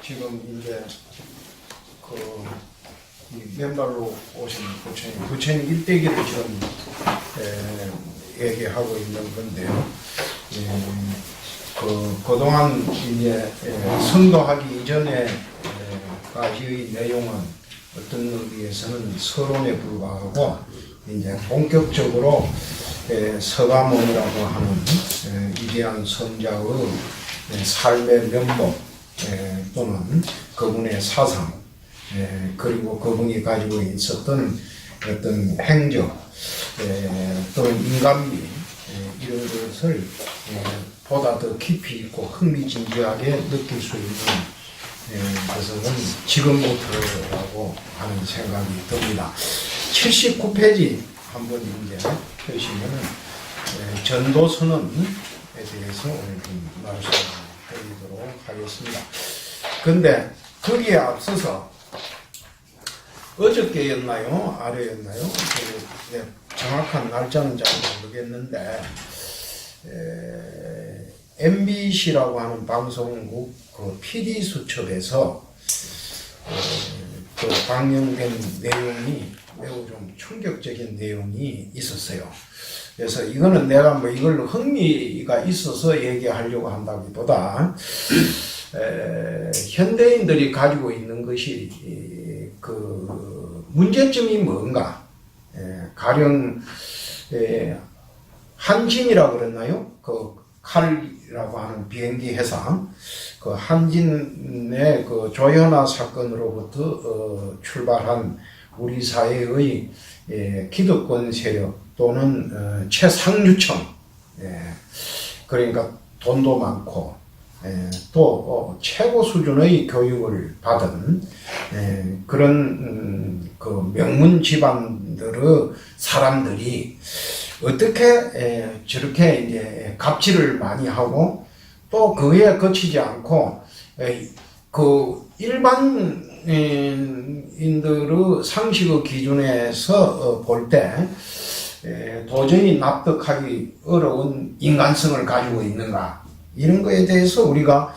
지금 이제 이 맨발로 오신 부처님 일대기를 지금 얘기하고 있는 건데요. 그동안 이제 성도하기 이전에 까지의 내용은 어떤 의미에서는 서론에 불과하고 이제 본격적으로 서가모니라고 하는 위대한 성자의 삶의 면목 또는 그분의 사상 그리고 그분이 가지고 있었던 어떤 행적 또는 인간미 이런 것을 보다 더 깊이 있고 흥미진진하게 느낄 수 있는 것은 지금부터라고 하는 생각이 듭니다. 79페이지 한번 이제 펴시면은 전도선언에 대해서 오늘 좀 말씀드리도록 하겠습니다. 근데 거기에 앞서서 어저께였나요? 아래였나요? 정확한 날짜는 잘 모르겠는데 MBC라고 하는 방송국 그 PD 수첩에서 그 방영된 내용이 매우 좀 충격적인 내용이 있었어요. 그래서 이거는 내가 뭐 이걸 흥미가 있어서 얘기하려고 한다기보다 현대인들이 가지고 있는 것이 그 문제점이 뭔가 가령 한진이라고 그랬나요? 그 칼이라고 하는 비행기 회사 그 한진의 그 조현아 사건으로부터 출발한 우리 사회의 기득권 세력 또는 최상류층 그러니까 돈도 많고 또 최고 수준의 교육을 받은 그런 그 명문 집안들의 사람들이 어떻게 저렇게 이제 갑질을 많이 하고 또 그에 그치지 않고 그 일반인들의 상식의 기준에서 볼 때 도저히 납득하기 어려운 인간성을 가지고 있는가 이런 거에 대해서 우리가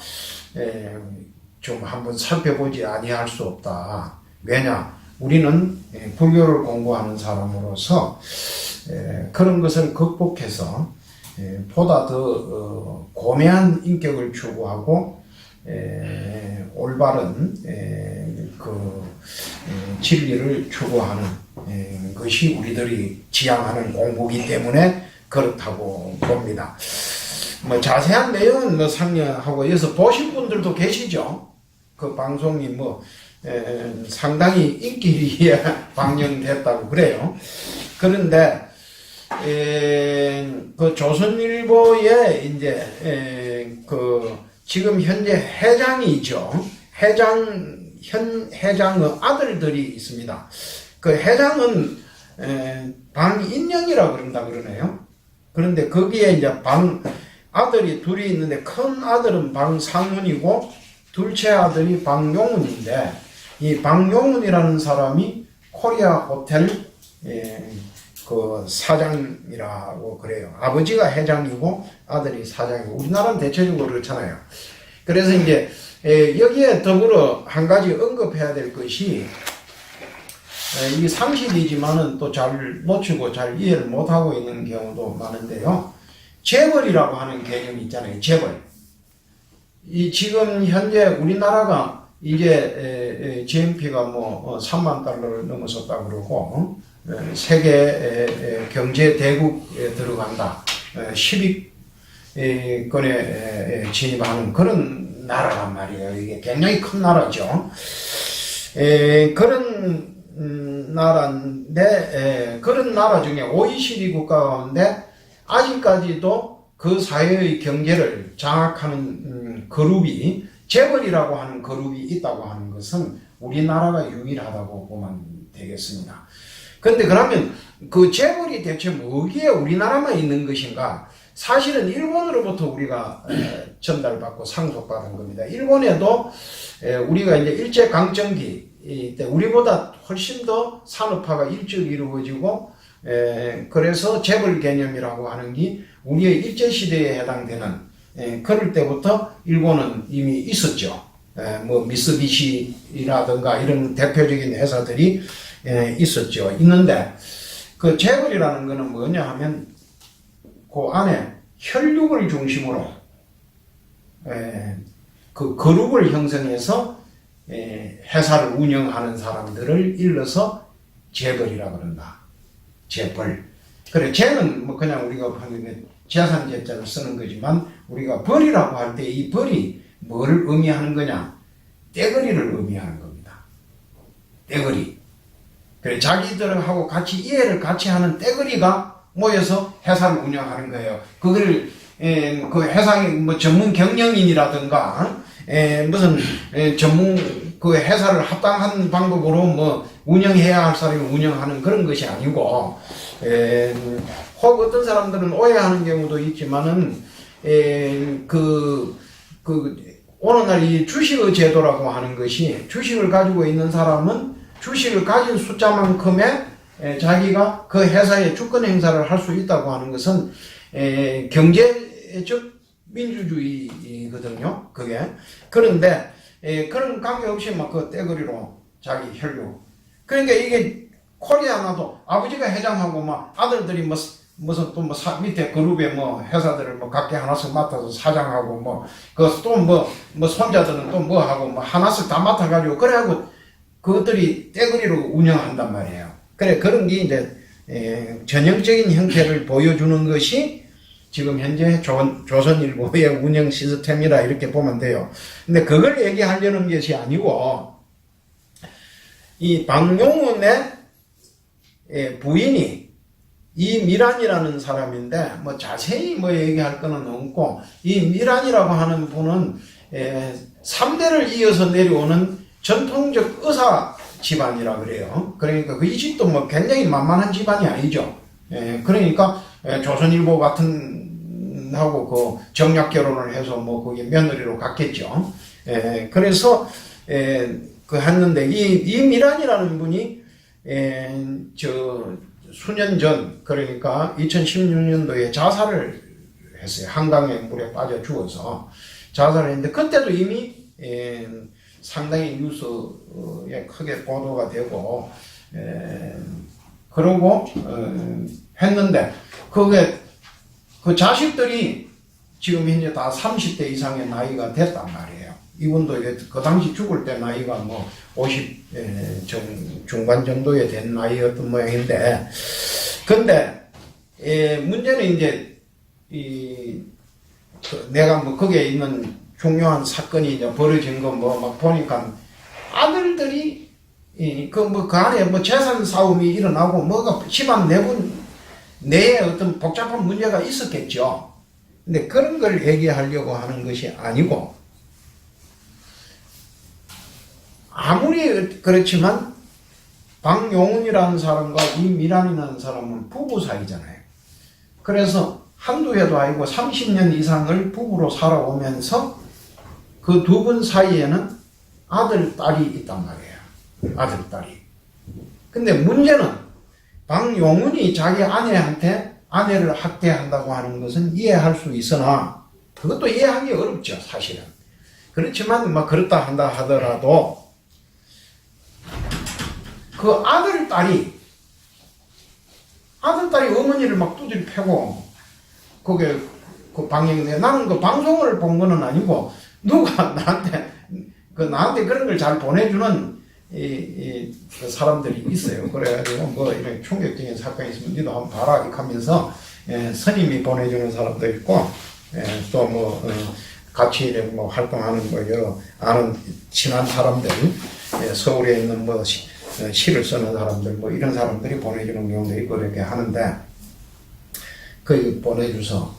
좀 한번 살펴보지 아니할 수 없다. 왜냐? 우리는 불교를 공부하는 사람으로서 그런 것을 극복해서 보다 더 고매한 인격을 추구하고 올바른 그 진리를 추구하는 것이 우리들이 지향하는 공부이기 때문에 그렇다고 봅니다. 뭐 자세한 내용은 뭐 상냥하고 여기서 보신 분들도 계시죠. 그 방송이 뭐 상당히 인기리에 방영됐다고 그래요. 그런데 그 조선일보에 이제 그 지금 현재 회장이죠. 현 회장의 아들들이 있습니다. 그 회장은 방인영이라고 그런다 그러네요. 그런데 거기에 이제 아들이 둘이 있는데 큰 아들은 방상훈이고 둘째 아들이 방용훈인데 이 방용훈이라는 사람이 코리아 호텔 그 사장이라고 그래요. 아버지가 회장이고 아들이 사장이고 우리나라는 대체적으로 그렇잖아요. 그래서 이제 여기에 더불어 한 가지 언급해야 될 것이 이 상식이지만은 또 잘 놓치고 잘 이해를 못하고 있는 경우도 많은데요. 재벌이라고 하는 개념이 있잖아요. 재벌. 이 지금 현재 우리나라가 이제 GNP가 뭐 3만 달러를 넘어섰다 그러고 세계 경제 대국에 들어간다. 10위권에 진입하는 그런 나라란 말이에요. 이게 굉장히 큰 나라죠. 그런 나라인데 그런 나라 중에 OECD 국가 가운데 아직까지도 그 사회의 경제를 장악하는 그룹이 재벌이라고 하는 그룹이 있다고 하는 것은 우리나라가 유일하다고 보면 되겠습니다. 그런데 그러면 그 재벌이 대체 뭐기에 우리나라만 있는 것인가? 사실은 일본으로부터 우리가 전달받고 상속받은 겁니다. 일본에도 우리가 이제 일제강점기 때 우리보다 훨씬 더 산업화가 일찍 이루어지고 그래서 재벌 개념이라고 하는 게 우리의 일제시대에 해당되는 그럴 때부터 일본은 이미 있었죠. 뭐 미쓰비시라든가 이런 대표적인 회사들이 있었죠. 있는데 그 재벌이라는 거는 뭐냐 하면 그 안에 혈육을 중심으로 그 그룹을 형성해서 회사를 운영하는 사람들을 일러서 재벌이라 그런다. 재벌. 그래, 재는 뭐 그냥 우리가 하는 재산재자를 쓰는 거지만 우리가 벌이라고 할 때 이 벌이 뭐를 의미하는 거냐? 떼거리를 의미하는 겁니다. 떼거리. 그래, 자기들하고 같이 이해를 같이 하는 떼거리가 모여서 회사를 운영하는 거예요. 그걸 그 회사의 뭐 전문 경영인이라든가 무슨 전문 그 회사를 합당한 방법으로 뭐 운영해야 할 사람이 운영하는 그런 것이 아니고 혹 어떤 사람들은 오해하는 경우도 있지만은 오늘날 이 주식의 제도라고 하는 것이 주식을 가지고 있는 사람은 주식을 가진 숫자만큼의 자기가 그 회사의 주권 행사를 할 수 있다고 하는 것은 경제적 민주주의거든요. 그게. 그런데 그런 관계없이 막 그 떼거리로 자기 혈육. 그러니까 이게 코리아나도 아버지가 회장하고 막 아들들이 무슨 또 밑에 그룹에 뭐 회사들을 뭐 각기 하나씩 맡아서 사장하고 뭐 그 또 뭐 손자들은 또 뭐 하고 뭐 하나씩 다 맡아가지고 그래가지고 그것들이 떼거리로 운영한단 말이에요. 그래 그런 게 이제 전형적인 형태를 보여주는 것이 지금 현재 조선일보의 운영 시스템이라 이렇게 보면 돼요. 근데 그걸 얘기하려는 것이 아니고 이 방용훈의 부인이 이미란이라는 사람인데 뭐 자세히 뭐 얘기할 거는 없고 이 미란이라고 하는 분은 3대를 이어서 내려오는 전통적 의사 집안이라 그래요. 그러니까 그 이 집도 뭐 굉장히 만만한 집안이 아니죠. 그러니까 조선일보 같은 하고 그 정략 결혼을 해서 뭐 거기 며느리로 갔겠죠. 그래서 그 했는데 이 미란이라는 분이 수년 전 그러니까 2016년도에 자살을 했어요. 한강의 물에 빠져 죽어서 자살을 했는데 그때도 이미 상당히 뉴스에 크게 보도가 되고 그러고 했는데 그게 그 자식들이 지금 현재 다 30대 이상의 나이가 됐단 말이에요. 이분도 그 당시 죽을 때 나이가 뭐 50 중반 정도에 된 나이였던 모양인데 근데 문제는 이제 내가 뭐 거기에 있는 중요한 사건이 이제 벌어진 거 뭐 막 보니까 아들들이 그 안에 뭐 재산 싸움이 일어나고 뭐가 집안 내에 어떤 복잡한 문제가 있었겠죠. 근데 그런 걸 얘기하려고 하는 것이 아니고 아무리 그렇지만 방용훈이라는 사람과 이미란이라는 사람은 부부 사이잖아요. 그래서 한두 해도 아니고 30년 이상을 부부로 살아오면서 그 두 분 사이에는 아들, 딸이 있단 말이에요. 아들, 딸이. 근데 문제는 방용훈이 자기 아내를 학대한다고 하는 것은 이해할 수 있으나 그것도 이해하기 어렵죠, 사실은. 그렇지만 뭐 그렇다 한다 하더라도 그 아들, 딸이 어머니를 막 두드려 패고 그게 그 방영인데 나는 그 방송을 본 거는 아니고 누가 나한테 그런 걸 잘 보내주는 그 사람들이 있어요. 그래가지고 뭐 이런 충격적인 사건이 있으면 니도 한번 봐라 이렇게 하면서 스님이 보내주는 사람도 있고 또 뭐 같이 뭐 활동하는 뭐 여러 아는 친한 사람들 서울에 있는 뭐 시를 쓰는 사람들 뭐 이런 사람들이 보내주는 경우도 있고 이렇게 하는데 그 보내줘서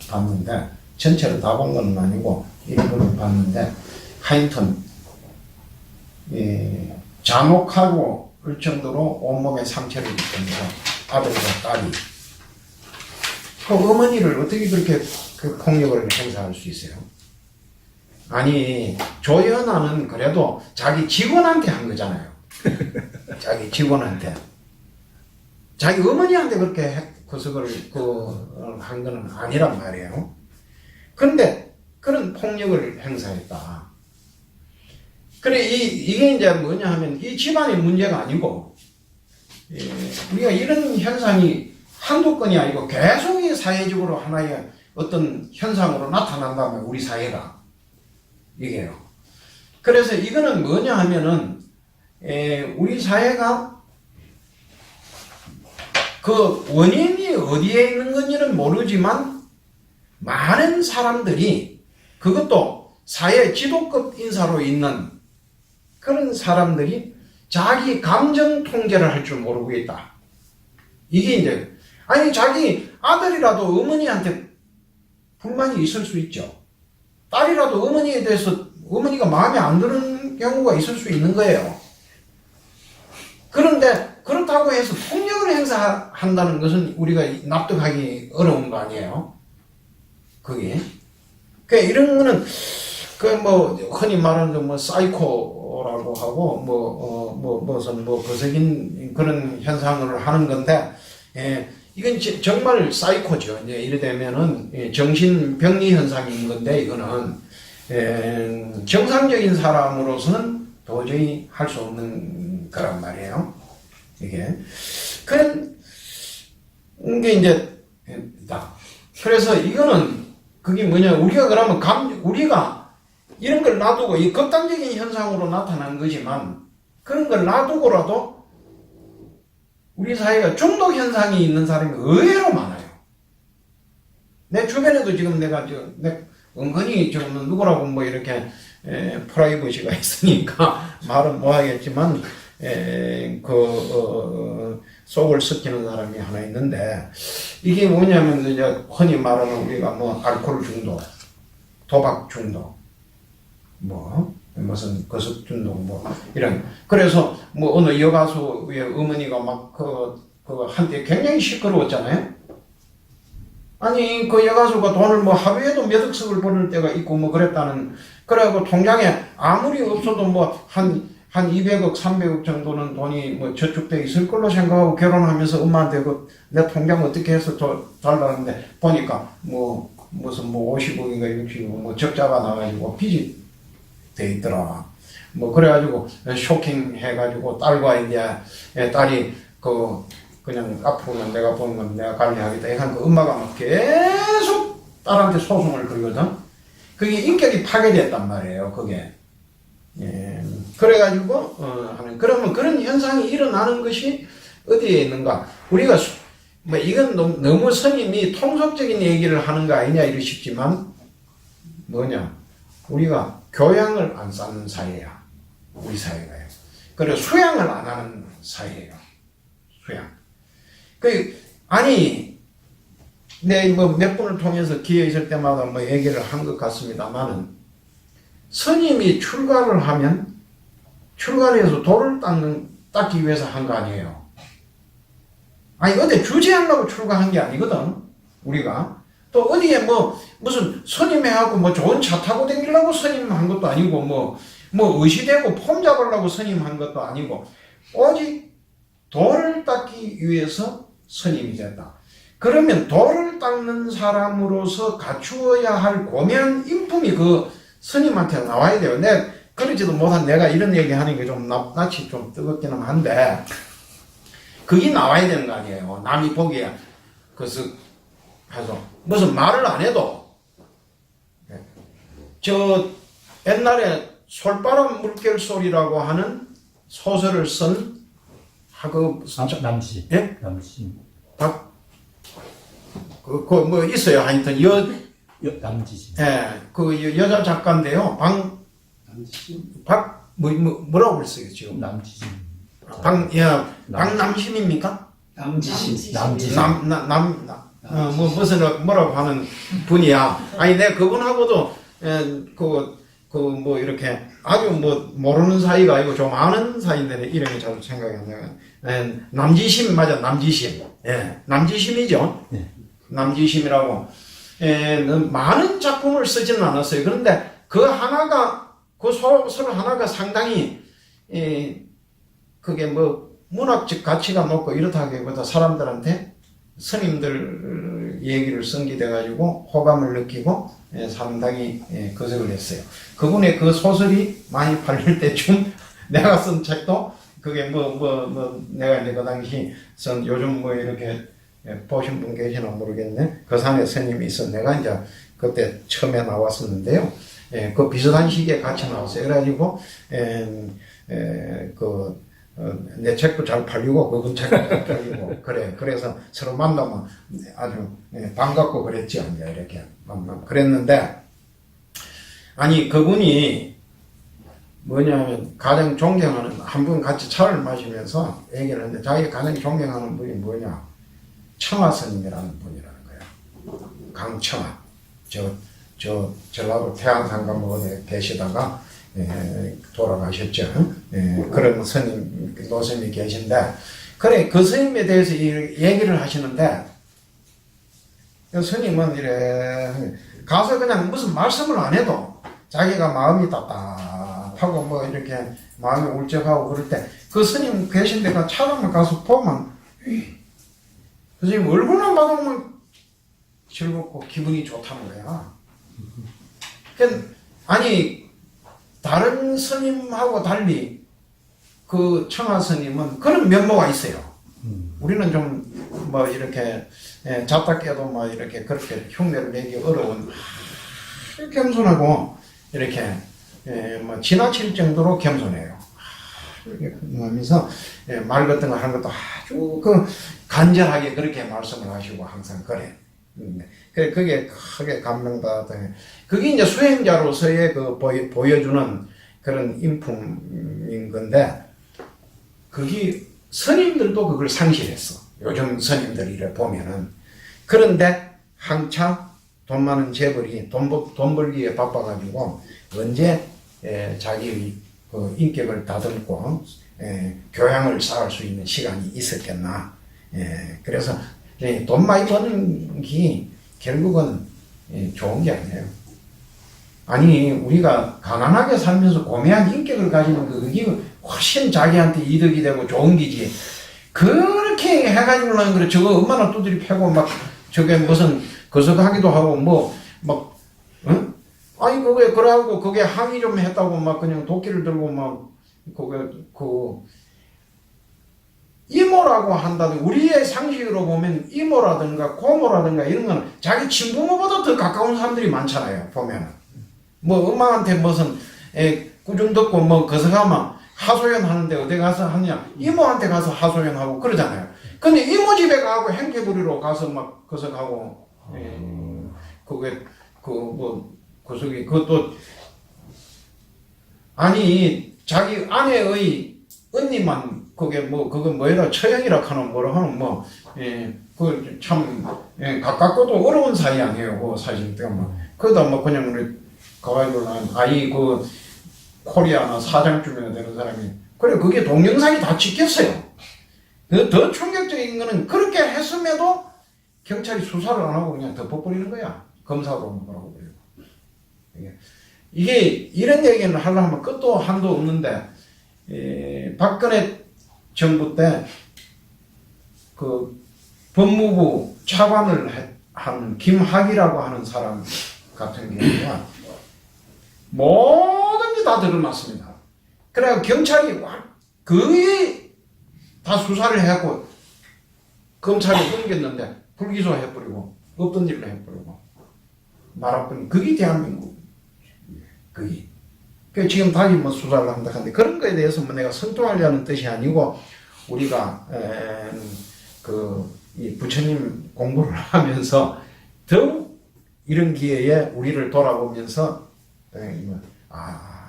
봤는데 전체를 다 본 건 아니고 일부를 봤는데 하여튼 잔혹하고 을 정도로 온몸에 상처를 입으면서 아들과 딸이 그 어머니를 어떻게 그렇게 그 폭력을 행사할 수 있어요? 아니 조연아는 그래도 자기 직원한테 한 거잖아요. 자기 직원한테 자기 어머니한테 그렇게 구속을 한 거는 아니란 말이에요. 그런데 그런 폭력을 행사했다. 그래, 이게 이제 뭐냐 하면 이 집안의 문제가 아니고, 우리가 이런 현상이 한두 건이 아니고 계속 이 사회적으로 하나의 어떤 현상으로 나타난다면 우리 사회가. 이게요. 그래서 이거는 뭐냐 하면은, 우리 사회가 그 원인이 어디에 있는 건지는 모르지만 많은 사람들이 그것도 사회 지도급 인사로 있는 그런 사람들이 자기 감정 통제를 할 줄 모르고 있다. 이게 이제 아니 자기 아들이라도 어머니한테 불만이 있을 수 있죠. 딸이라도 어머니에 대해서 어머니가 마음에 안 드는 경우가 있을 수 있는 거예요. 그런데 그렇다고 해서 폭력을 행사한다는 것은 우리가 납득하기 어려운 거 아니에요? 그게. 이런 거는, 흔히 말하는 사이코라고 하고, 무슨 거세긴 그런 현상을 하는 건데, 이건 정말 사이코죠. 이제 이래되면은 정신병리 현상인 건데, 이거는, 정상적인 사람으로서는 도저히 할 수 없는 거란 말이에요. 이게. 게 이제, 그래서 이거는, 그게 뭐냐, 우리가 그러면 우리가 이런 걸 놔두고, 이 극단적인 현상으로 나타난 거지만, 그런 걸 놔두고라도, 우리 사회가 중독 현상이 있는 사람이 의외로 많아요. 내 주변에도 지금 내가 은근히 지금 누구라고 이렇게, 프라이버시가 있으니까 말은 못 하겠지만, 속을 썩히는 사람이 하나 있는데, 이게 뭐냐면, 이제, 흔히 말하는 우리가 알코올 중독, 도박 중독, 무슨 거식 중독, 이런. 그래서, 어느 여가수의 어머니가 한때 굉장히 시끄러웠잖아요? 아니, 그 여가수가 돈을 하루에도 몇 억씩을 버는 때가 있고, 그랬다는, 그래갖고 통장에 아무리 없어도 한 200억, 300억 정도는 돈이 저축돼 있을 걸로 생각하고 결혼하면서 엄마한테 내 통장 어떻게 해서 달라는데 보니까 무슨 50억인가 60억 적자가 나가지고 빚이 돼 있더라. 그래가지고 쇼킹해가지고 딸과 이제 딸이 그냥 앞으로는 내가 보는 건 내가 관리하겠다. 약간 엄마가 계속 딸한테 소송을 걸거든. 그게 인격이 파괴됐단 말이에요. 그게. 그래가지고, 그러면 그런 현상이 일어나는 것이 어디에 있는가? 우리가, 이건 너무 스님이 통속적인 얘기를 하는 거 아니냐, 이러시지만, 우리가 교양을 안 쌓는 사회야. 우리 사회가요. 그리고 수양을 안 하는 사회예요. 수양. 몇 분을 통해서 기회 있을 때마다 얘기를 한 것 같습니다만은, 스님이 출가를 하면 출가를 해서 돌을 닦기 위해서 한 거 아니에요. 아니 어디 주제하려고 출가한 게 아니거든. 우리가 또 어디에 무슨 스님해하고 좋은 차 타고 다니려고 스님 한 것도 아니고 의시되고 폼 잡으려고 스님 한 것도 아니고 오직 돌을 닦기 위해서 스님이 됐다. 그러면 돌을 닦는 사람으로서 갖추어야 할 고매한 인품이 스님한테 나와야 돼요. 그러지도 못한 내가 이런 얘기 하는 게 좀 낯이 좀 뜨겁기는 한데, 그게 나와야 되는 거 아니에요. 남이 보기에. 그래서, 무슨 말을 안 해도, 옛날에 솔바람 물결 소리라고 하는 소설을 쓴, 남시. 예? 남시. 있어요. 하여튼, 남지심. 여자 작가인데요. 뭐라고 그랬어요, 지금? 남지심. 박남심입니까? 남지심. 뭐라고 하는 분이야. 아니, 내가 그분하고도, 이렇게 아주 모르는 사이가 아니고 좀 아는 사이인데, 이름이 잘 생각이 안 나요. 남지심, 맞아, 남지심. 남지심이죠? 네. 남지심이라고. 많은 작품을 쓰지는 않았어요. 그런데 그 소설 하나가 상당히, 그게 문학적 가치가 높고 이렇다기보다 사람들한테 스님들 얘기를 쓴게 돼가지고 호감을 느끼고 상당히 거색을 했어요. 그분의 그 소설이 많이 팔릴 때쯤 내가 쓴 책도 그게 내가 이제 그 당시 쓴 요즘 뭐 이렇게 보신 분 계시나 모르겠네. 그 산에 스님이 있어. 내가 이제 그때 처음에 나왔었는데요. 그 비슷한 시기에 같이 나왔어요. 그래가지고, 내 책도 잘 팔리고, 그분 책도 잘 팔리고, 그래. 그래서 서로 만나면 아주 반갑고 그랬죠. 이제 이렇게 만나면. 그랬는데, 아니, 그분이 뭐냐면, 가장 존경하는, 한 분 같이 차를 마시면서 얘기를 했는데, 자기 가장 존경하는 분이 뭐냐? 청아 스님이라는 분이라는 거야. 강청아. 전라도 태안상가 뭐 어디 계시다가 돌아가셨죠. 그런 스님, 노스님이 계신데, 그래, 그 스님에 대해서 얘기를 하시는데, 그 스님은 이래, 가서 그냥 무슨 말씀을 안 해도 자기가 마음이 답답하고 뭐 이렇게 마음이 울적하고 그럴 때, 그 스님 계신 데가 차로만 가서 보면, 그 스님 얼굴만 봐도 즐겁고 기분이 좋다는 거야. 아니, 다른 스님하고 달리 그 청아 스님은 그런 면모가 있어요. 우리는 좀 뭐 이렇게 잡다깨도 뭐 이렇게 그렇게 흉내를 내기 어려운 겸손하고 이렇게 뭐 지나칠 정도로 겸손해요. 이렇게 하면서 말 같은 거 하는 것도 아주 그 간절하게 그렇게 말씀을 하시고 항상 그래. 그게 크게 감명받았던, 그게 이제 수행자로서의 그 보여주는 그런 인품인 건데, 그게 스님들도 그걸 상실했어. 요즘 스님들이 이래 보면은. 그런데 한창 돈 많은 재벌이 돈 벌기에 바빠가지고 언제 자기의 그 인격을 다듬고 교양을 쌓을 수 있는 시간이 있었겠나. 그래서 돈 많이 버는 게 결국은 좋은 게 아니에요. 아니, 우리가 가난하게 살면서 고매한 인격을 가지는 그게 훨씬 자기한테 이득이 되고 좋은 기지. 그렇게 해가지고는 그래, 저거 얼마나 두드리 패고 막 저게 무슨 거석하기도 하고 응? 아니, 그래갖고 그게 항의 좀 했다고 막 그냥 도끼를 들고 막 이모라고 한다든, 우리의 상식으로 보면 이모라든가 고모라든가 이런 거는 자기 친부모보다 더 가까운 사람들이 많잖아요, 보면은. 뭐 엄마한테 무슨 꾸중 듣고 뭐 거석하면 하소연 하는데 어디 가서 하냐? 이모한테 가서 하소연하고 그러잖아요. 근데 이모 집에 가고 행패부리로 가서 막 거석하고 거석이 그것도 아니, 자기 아내의 언니만 그건 뭐라 처형이라 하는 뭐라 하는 그 참 가깝고도 어려운 사이 아니에요. 그 사실 때문에 그러다 뭐 그냥 우리 가가지고는 아이 그 코리아나 사장쯤에 되는 사람이 그래, 그게 동영상이 다 찍혔어요. 더 충격적인 거는 그렇게 했음에도 경찰이 수사를 안 하고 그냥 덮어버리는 거야. 검사도 뭐라고 그래요. 이게 이런 얘기는 하려면 끝도 한도 없는데, 박근혜 정부 때 그 법무부 차관을 한 김학이라고 하는 사람 같은 경우가 모든 게 다 드러났습니다. 그래서 경찰이 거의 다 수사를 해갖고 검찰이 넘겼는데 불기소 해버리고 없던 일로 해버리고 말아버린, 그게 대한민국. 그게. 지금 다시 뭐 수사를 한다 하는데, 그런 거에 대해서 뭐 내가 선동하려는 뜻이 아니고, 우리가 이 부처님 공부를 하면서 더욱 이런 기회에 우리를 돌아보면서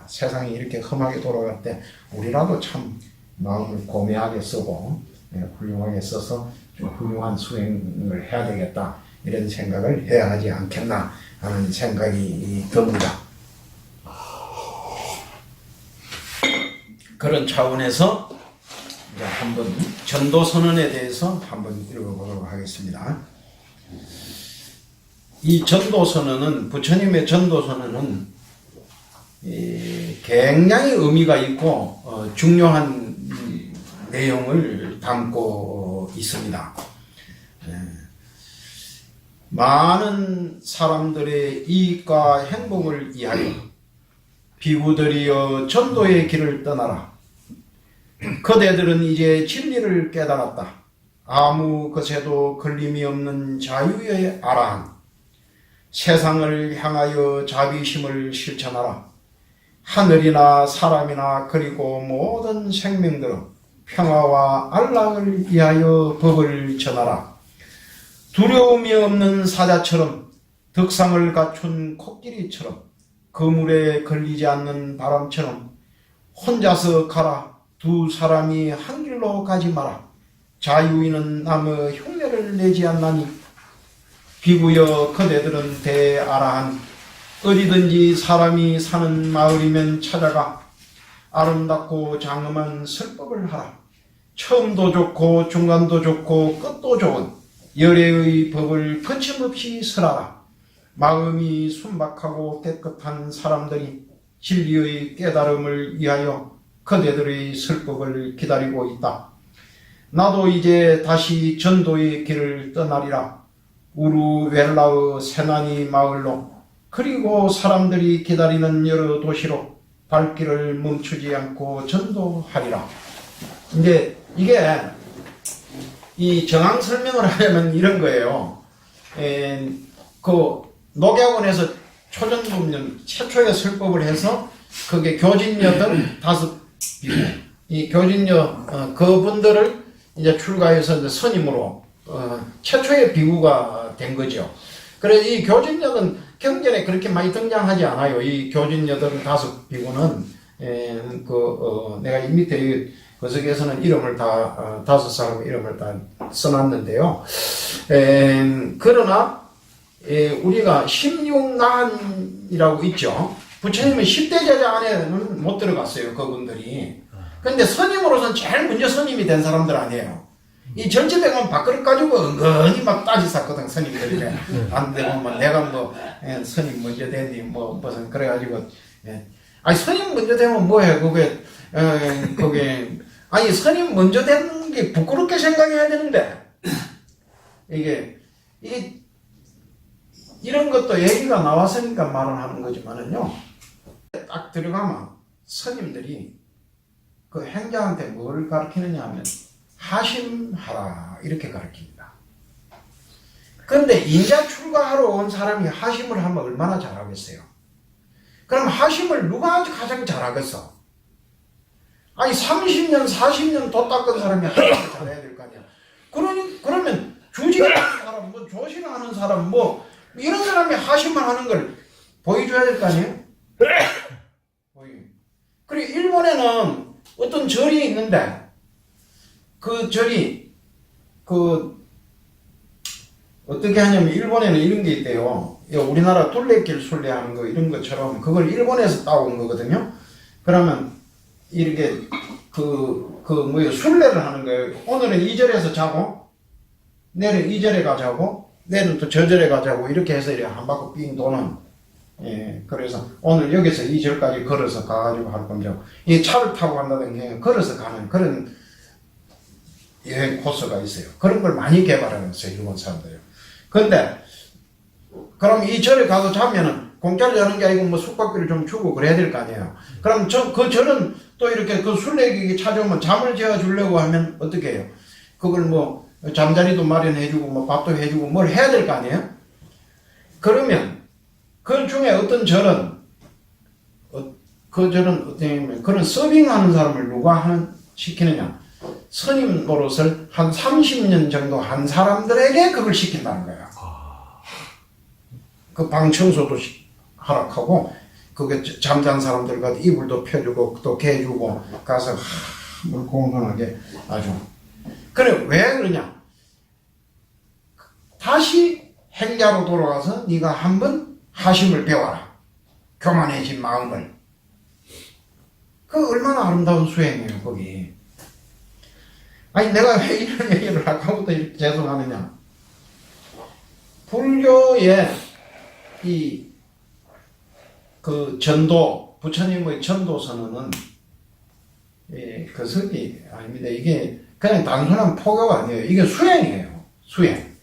세상이 이렇게 험하게 돌아갈 때 우리라도 참 마음을 고매하게 쓰고 훌륭하게 써서 좀 훌륭한 수행을 해야 되겠다, 이런 생각을 해야 하지 않겠나 하는 생각이 듭니다. 그런 차원에서 이제 한번 전도선언에 대해서 한번 읽어보도록 하겠습니다. 이 전도선언은, 부처님의 전도선언은 굉장히 의미가 있고 중요한 내용을 담고 있습니다. 많은 사람들의 이익과 행복을 위하여 비구들이여 전도의 길을 떠나라. 그대들은 이제 진리를 깨달았다. 아무 것에도 걸림이 없는 자유의 아라한 세상을 향하여 자비심을 실천하라. 하늘이나 사람이나 그리고 모든 생명들은 평화와 안락을 위하여 법을 전하라. 두려움이 없는 사자처럼 덕상을 갖춘 코끼리처럼 그물에 걸리지 않는 바람처럼 혼자서 가라. 두 사람이 한 길로 가지 마라. 자유인은 남의 흉내를 내지 않나니 비구여 그대들은 대아라한 어디든지 사람이 사는 마을이면 찾아가 아름답고 장엄한 설법을 하라. 처음도 좋고 중간도 좋고 끝도 좋은 열애의 법을 거침없이 설하라. 마음이 순박하고 깨끗한 사람들이 진리의 깨달음을 위하여 그대들의 설법을 기다리고 있다. 나도 이제 다시 전도의 길을 떠나리라. 우루웰라의 세나니 마을로 그리고 사람들이 기다리는 여러 도시로 발길을 멈추지 않고 전도하리라. 이제 이게 이 정황 설명을 하려면 이런 거예요. 그 녹약원에서 초전법령 최초의 설법을 해서 그게 교진녀들 5비구 이 교진녀 그분들을 이제 출가해서 이제 스님으로 최초의 비구가 된 거죠. 그래서 이 교진녀는 경전에 그렇게 많이 등장하지 않아요. 이 교진녀들 5비구는 내가 이 밑에 거석에서는 이름을 다 5사람 이름을 다 써놨는데요. 그러나 우리가 16난이라고 있죠. 부처님은 10대 제자 안에는 못 들어갔어요. 그분들이. 근데 스님으로서는 제일 먼저 스님이 된 사람들 아니에요. 이 전체대가 밥그릇 가지고 은근히 막 따지쌌거든, 스님들이. 안 되고, 뭐, 내가 뭐, 스님 먼저 되니, 뭐, 무슨, 그래가지고, 아니, 스님 먼저 되면 뭐해, 그게, 아니, 스님 먼저 되는 게 부끄럽게 생각해야 되는데, 이런 것도 얘기가 나왔으니까 말을 하는 거지만은요, 딱 들어가면 스님들이 그 행자한테 뭘 가르치느냐 하면, 하심하라 이렇게 가르칩니다. 그런데 인자 출가하러 온 사람이 하심을 하면 얼마나 잘하겠어요? 그럼 하심을 누가 가장 잘하겠어? 아니 30년 40년 도 닦은 사람이 하심을 잘해야 될 거 아니야. 그러면 주지하는 사람, 뭐 조신하는 사람, 뭐 이런 사람이 하심을 하는 걸 보여줘야 될 거 아니에요? 그리고 일본에는 어떤 절이 있는데 그 절이 어떻게 하냐면 일본에는 이런 게 있대요. 우리나라 둘레길 순례하는 거 이런 것처럼 그걸 일본에서 따온 거거든요. 그러면 이렇게 순례를 하는 거예요. 오늘은 이 절에서 자고 내일은 이 절에 가자고 내일은 또 저 절에 가자고 이렇게 해서 이렇게 한 바퀴 삥 도는. 그래서 오늘 여기서 이 절까지 걸어서 가가지고 할 건데 이 차를 타고 간다든지 걸어서 가는 그런 여행 코스가 있어요. 그런 걸 많이 개발해놨어요, 일본 사람들이. 근데, 그럼 이 절에 가서 자면은, 공짜로 자는 게 아니고 뭐 숙박비를 좀 주고 그래야 될 거 아니에요. 그럼 그 절은 또 이렇게 그 순례객이 찾아오면 잠을 재워주려고 하면 어떻게 해요? 그걸 뭐, 잠자리도 마련해주고, 뭐 밥도 해주고, 뭘 해야 될 거 아니에요? 그러면, 그 중에 어떤 절은, 어떠냐면, 그런 서빙하는 사람을 누가 시키느냐? 스님 노릇을 한 30년 정도 한 사람들에게 그걸 시킨다는 거야. 그 방 청소도 하락하고, 그게 잠잔 사람들과 이불도 펴주고, 또 개주고, 가서, 뭘 공손하게 아주. 그래, 왜 그러냐? 다시 행자로 돌아가서 네가 한번 하심을 배워라. 교만해진 마음을. 그 얼마나 아름다운 수행이에요, 거기. 아니 내가 왜 이런 얘기를 아까부터 이렇게 죄송하느냐. 불교의 전도, 부처님의 전도 선언은 거석이 아닙니다. 이게 그냥 단순한 포교가 아니에요. 이게 수행이에요. 수행.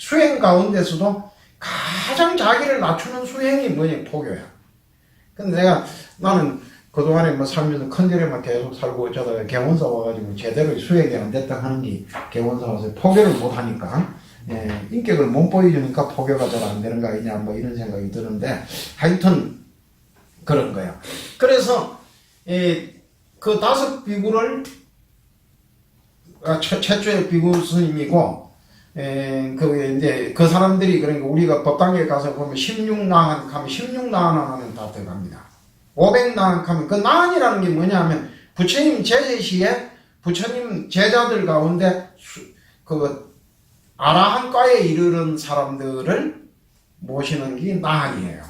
수행 가운데서도 가장 자기를 낮추는 수행이 뭐냐? 포교야. 근데 나는 그동안에 뭐 살면서 컨디레만 계속 살고 어쩌다가 개원사 와가지고 제대로 수행이 안 됐다 하는 게 개원사 와서 포교를 못 하니까, 인격을 못 보여주니까 포교가 잘 안 되는 거 아니냐, 뭐 이런 생각이 드는데, 하여튼, 그런 거야. 그래서, 그 5비구를, 최초의 비구 스님이고, 그 사람들이, 그러니까 우리가 법당에 가서 보면 16나한 하면 16나한은 다 들어갑니다. 500나한 하면 그 나한이라는 게 뭐냐 하면 부처님 제제 시에 부처님 제자들 가운데 그 아라한과에 이르는 사람들을 모시는 게 나한이에요.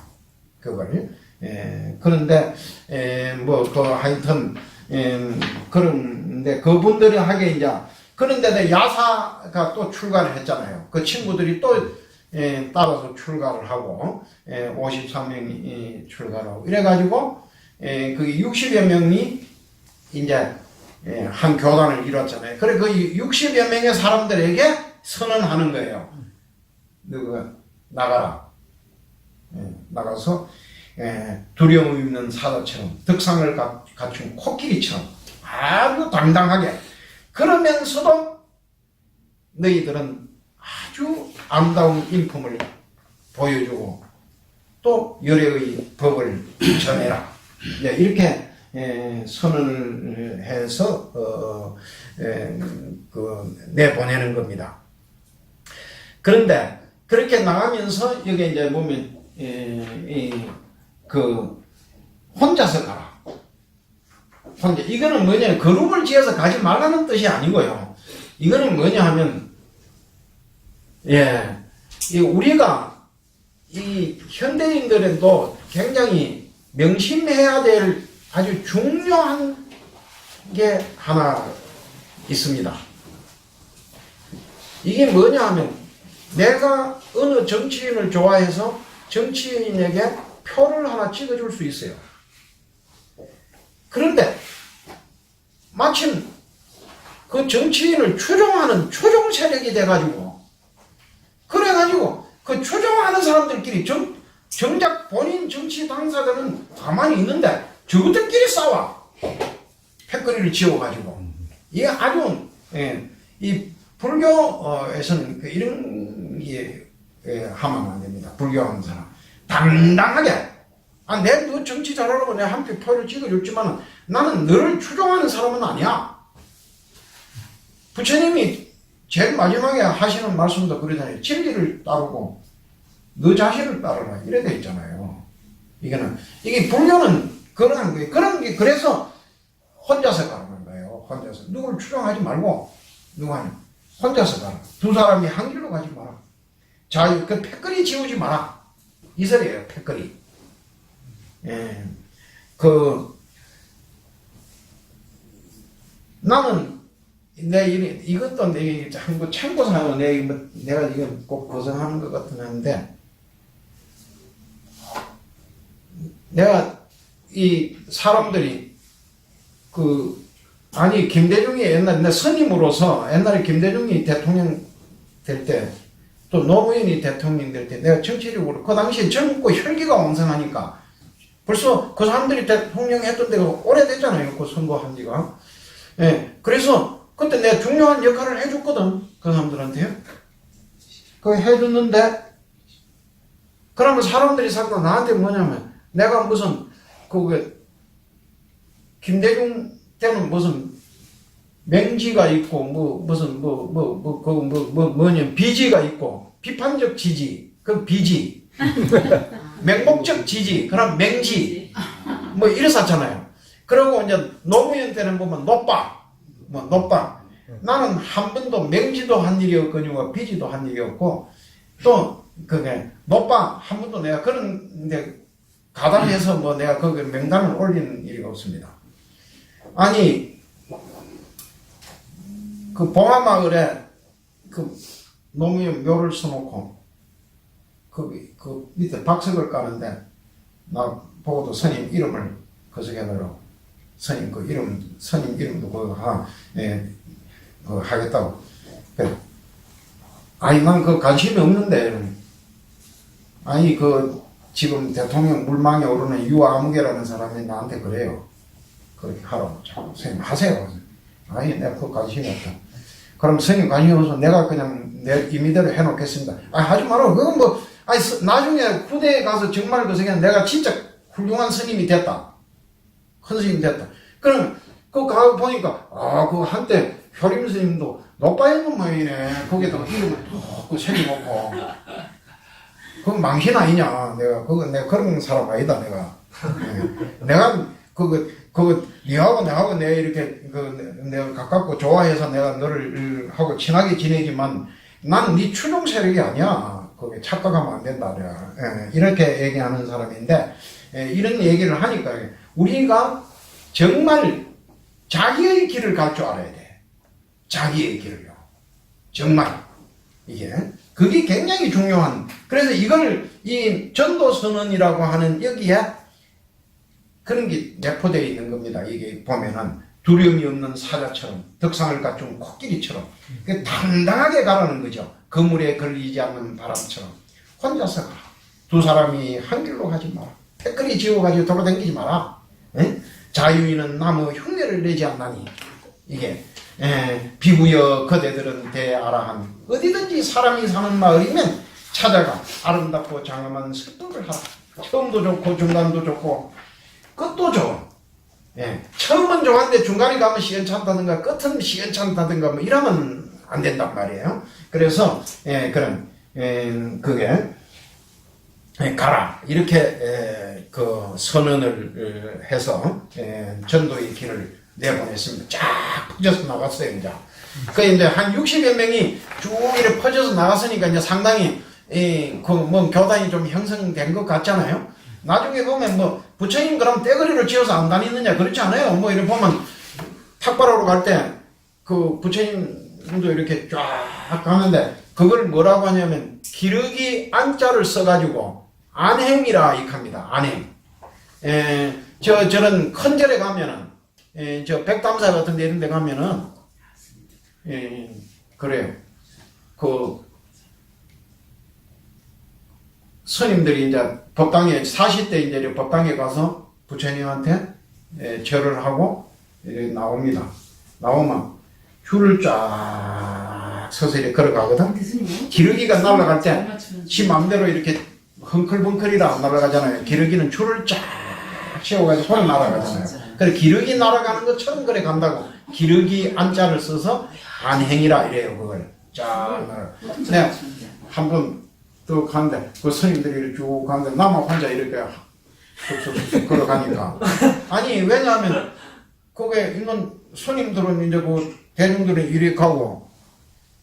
그걸. 그런데, 하여튼, 그런데 그분들이 하게 이제, 그런데 야사가 또 출가를 했잖아요. 그 친구들이 또, 따라서 출가를 하고, 53명이 출가를 하고, 이래가지고, 그 60여 명이 이제, 한 교단을 이뤘잖아요. 그래, 그 60여 명의 사람들에게 선언하는 거예요. 너가 나가라. 나가서, 두려움 있는 사자처럼, 덕상을 갖춘 코끼리처럼 아주 당당하게, 그러면서도 너희들은 아주 아름다운 인품을 보여주고 또 열애의 법을 전해라. 이렇게 선언을 해서 내보내는 겁니다. 그런데 그렇게 나가면서 여기 이제 보면 혼자서 가라. 혼자. 이거는 뭐냐, 그룹을 지어서 가지 말라는 뜻이 아니고요. 이거는 뭐냐 하면, 우리가 이 현대인들에도 굉장히 명심해야 될 아주 중요한 게 하나 있습니다. 이게 뭐냐 하면, 내가 어느 정치인을 좋아해서 정치인에게 표를 하나 찍어줄 수 있어요. 그런데 마침 그 정치인을 추종하는 추종 세력이 돼가지고, 그래가지고 그 추종하는 사람들끼리 정작 본인 정치 당사자는 가만히 있는데 저것들끼리 싸워. 패거리를 지어가지고. 이게 아주, 이 불교에서는 이런 게 하면 안 됩니다. 불교하는 사람. 당당하게. 너 정치 잘하라고 내가 한 표를 찍어줬지만 나는 너를 추종하는 사람은 아니야. 부처님이 제일 마지막에 하시는 말씀도 그러잖아요. 진리를 따르고 너 자신을 따르라. 이래 돼 있잖아요. 이게 불교는 그런 거예요. 그래서 혼자서 가는 거예요. 혼자서. 누구를 추종하지 말고, 혼자서 가라. 두 사람이 한 길로 가지 마라. 그 패거리 지우지 마라. 이 소리예요, 패거리. 나는, 이것도 내 참고사항은 내가 이건 꼭 거성하는 것 같은 한데, 내가 이 사람들이, 김대중이 내 스님으로서 옛날에 김대중이 대통령 될 때, 또 노무현이 대통령 될 때, 내가 정치력으로, 그 당시에 젊고 혈기가 왕성하니까, 벌써 그 사람들이 대통령 했던 데가 오래됐잖아요. 그 선거한 지가. 그래서 그때 내가 중요한 역할을 해줬거든. 그 사람들한테. 그거 해줬는데, 그러면 사람들이 자꾸 나한테 뭐냐면, 내가 무슨, 김대중 때는 무슨 맹지가 있고, 비지가 있고, 비판적 지지, 그 비지. 맹목적 지지, 그럼 맹지, 이랬었잖아요. 그리고 이제 노무현 때는 보면 노빠. 나는 한 번도 맹지도 한 일이 없거니와 비지도 한 일이 없고, 또, 노빠 한 번도 내가 그런데 가담해서 내가 거기 명단을 올리는 일이 없습니다. 아니, 그 봉화마을에 노무현 묘를 써놓고, 그 밑에 박석을 까는데, 나 보고도 스님 이름을 거석해달라고. 스님 이름도 하겠다고. 그래. 아니 난 그 관심이 없는데 아니 그 지금 대통령 물망에 오르는 유아무개라는 사람이 나한테 그래요. 그렇게 하라고 자꾸 선생님 하세요. 아니 내가 그 관심이 없다. 그럼 선생님 관심이 없어서 내가 그냥 내 임의대로 해놓겠습니다. 아 하지 마라. 그건 뭐 아니 나중에 부대에 가서 정말 그 생각 내가 진짜 훌륭한 스님이 됐다. 큰 스님이 됐다. 그럼 그 가고 보니까 그 한때 효림 스님도 노빠이는 모양이네. 거기다가 이름을 톡 새겨놓고 그건 망신 아니냐. 내가 그런 사람 아니다 내가. 내가 니하고 내하고 내가 이렇게 내가 가깝고 좋아해서 내가 너를 하고 친하게 지내지만 난 네 추종 세력이 아니야. 그게 착각하면 안 된다 내가. 이렇게 얘기하는 사람인데 이런 얘기를 하니까 우리가 정말 자기의 길을 갈 줄 알아야 돼. 자기의 길을요. 정말 이게 그게 굉장히 중요한. 그래서 이걸 이 전도선언이라고 하는 여기에 그런 게 내포되어 있는 겁니다. 이게 보면은 두려움이 없는 사자처럼 덕상을 갖춘 코끼리처럼 당당하게 가라는 거죠. 그물에 걸리지 않는 바람처럼 혼자서 가라. 두 사람이 한 길로 가지 마라. 태클이 지워가지고 돌아다니지 마라. 자유인은 나무 흉내를 내지 않나니. 이게 비구여 그대들은 대아라한 어디든지 사람이 사는 마을이면 찾아가 아름답고 장엄한 습도를 하라. 처음도 좋고 중간도 좋고 끝도 좋아. 처음은 좋았는데 중간에 가면 시원찮다든가 끝은 시원찮다든가 뭐 이러면 안 된단 말이에요. 그래서 그런 그게 가라 이렇게 그 선언을 해서 전도의 길을 내보냈습니다. 쫙 퍼져서 나갔어요. 이제 그 이제 한 60여 명이 쭉 이렇게 퍼져서 나갔으니까 이제 상당히 그 뭐 교단이 좀 형성된 것 같잖아요. 나중에 보면 뭐 부처님 그럼 떼거리를 지어서 안 다니느냐 그렇지 않아요. 뭐 이렇게 보면 탁발하러 갈 때 그 부처님도 이렇게 쫙 가는데 그걸 뭐라고 하냐면 기러기 안자를 써가지고 안행이라 이합니다. 안행. 저런 큰 절에 가면은 저 백담사 같은 데 이런 데 가면은 그래요. 그 스님들이 이제 법당에 40대 이제 법당에 가서 부처님한테 절을 하고 나옵니다. 나오면 줄을 쫙 서서 이렇게 걸어가거든. 기러기가 날아갈 때 지 맘대로 이렇게 헝클벙클이라 안 날아가잖아요. 기러기는 줄을 쫙 세워가지고 손에 날아가잖아요. 그래 기러기 날아가는 것처럼 그래 간다고. 기러기 안자를 써서 안행이라 이래요. 그걸 쫙 날아. 네, 한번 또 가는데 그 스님들이 쭉 가는데 나만 혼자 이렇게 쑥쑥쑥 걸어가니까 아니 왜냐하면 거기에 있는 스님들은 이제 그 대중들은 이리 가고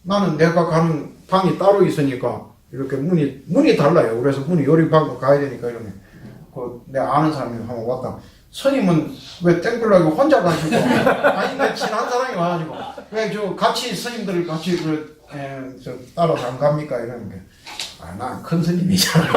나는 내가 가는 방이 따로 있으니까 이렇게 문이 달라요. 그래서 문이 요리 방으로 가야 되니까 이러면 그 내가 아는 사람이 한번 왔다. 스님은 왜 땡글라고 혼자 가시고 아니 내 친한 사람이 와가지고 왜 저 같이 스님들 같이 저 따라서 안 갑니까 이러는 게 난 큰 스님이잖아.